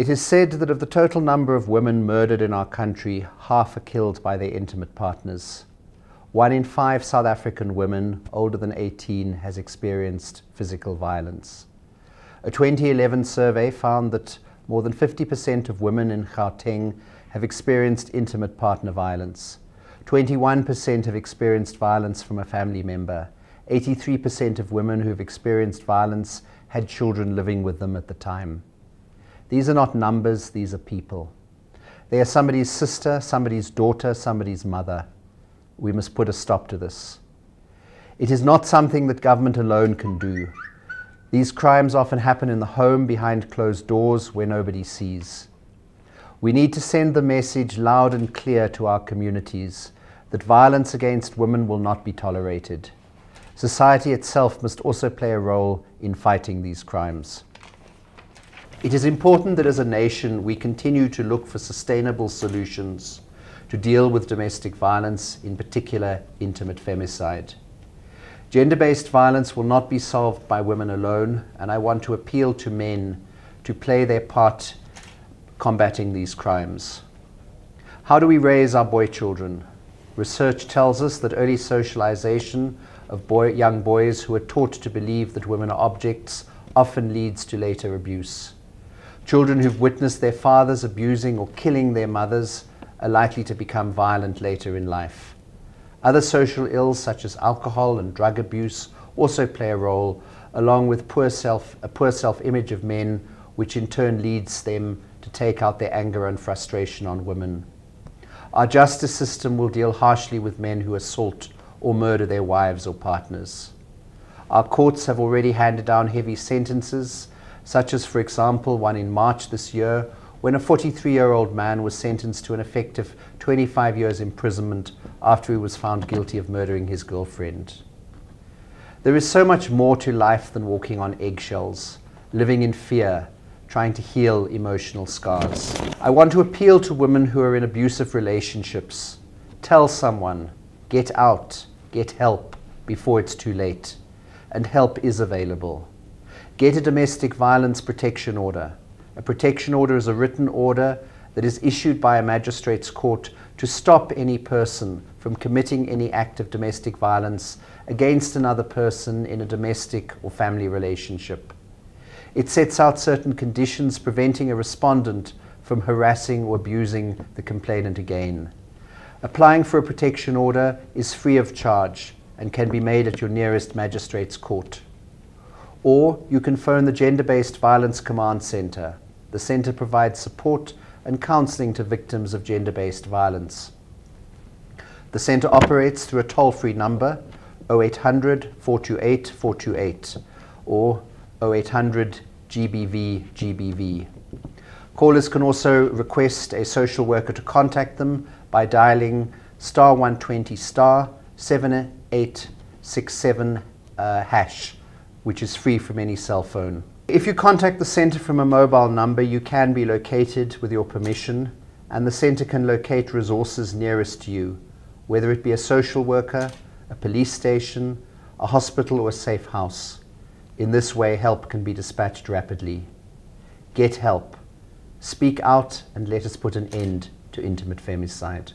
It is said that of the total number of women murdered in our country, half are killed by their intimate partners. 1 in 5 South African women older than 18 has experienced physical violence. A 2011 survey found that more than 50% of women in Gauteng have experienced intimate partner violence. 21% have experienced violence from a family member. 83% of women who have experienced violence had children living with them at the time. These are not numbers, these are people. They are somebody's sister, somebody's daughter, somebody's mother. We must put a stop to this. It is not something that government alone can do. These crimes often happen in the home, behind closed doors, where nobody sees. We need to send the message loud and clear to our communities that violence against women will not be tolerated. Society itself must also play a role in fighting these crimes. It is important that as a nation we continue to look for sustainable solutions to deal with domestic violence, in particular intimate femicide. Gender-based violence will not be solved by women alone, and I want to appeal to men to play their part combating these crimes. How do we raise our boy children? Research tells us that early socialization of young boys who are taught to believe that women are objects often leads to later abuse. Children who've witnessed their fathers abusing or killing their mothers are likely to become violent later in life. Other social ills such as alcohol and drug abuse also play a role, along with a poor self-image of men, which in turn leads them to take out their anger and frustration on women. Our justice system will deal harshly with men who assault or murder their wives or partners. Our courts have already handed down heavy sentences, such as, for example, one in March this year, when a 43-year-old man was sentenced to an effective 25 years imprisonment after he was found guilty of murdering his girlfriend. There is so much more to life than walking on eggshells, living in fear, trying to heal emotional scars. I want to appeal to women who are in abusive relationships. Tell someone, get out, get help before it's too late. And help is available. Get a domestic violence protection order. A protection order is a written order that is issued by a magistrate's court to stop any person from committing any act of domestic violence against another person in a domestic or family relationship. It sets out certain conditions preventing a respondent from harassing or abusing the complainant again. Applying for a protection order is free of charge and can be made at your nearest magistrate's court. Or you can phone the Gender-Based Violence Command Centre. The centre provides support and counselling to victims of gender-based violence. The centre operates through a toll-free number, 0800 428 428, or 0800 GBV GBV. Callers can also request a social worker to contact them by dialing *120 *7867 hash, which is free from any cell phone. If you contact the centre from a mobile number, you can be located with your permission, and the centre can locate resources nearest to you, whether it be a social worker, a police station, a hospital, or a safe house. In this way, help can be dispatched rapidly. Get help. Speak out and let us put an end to intimate femicide.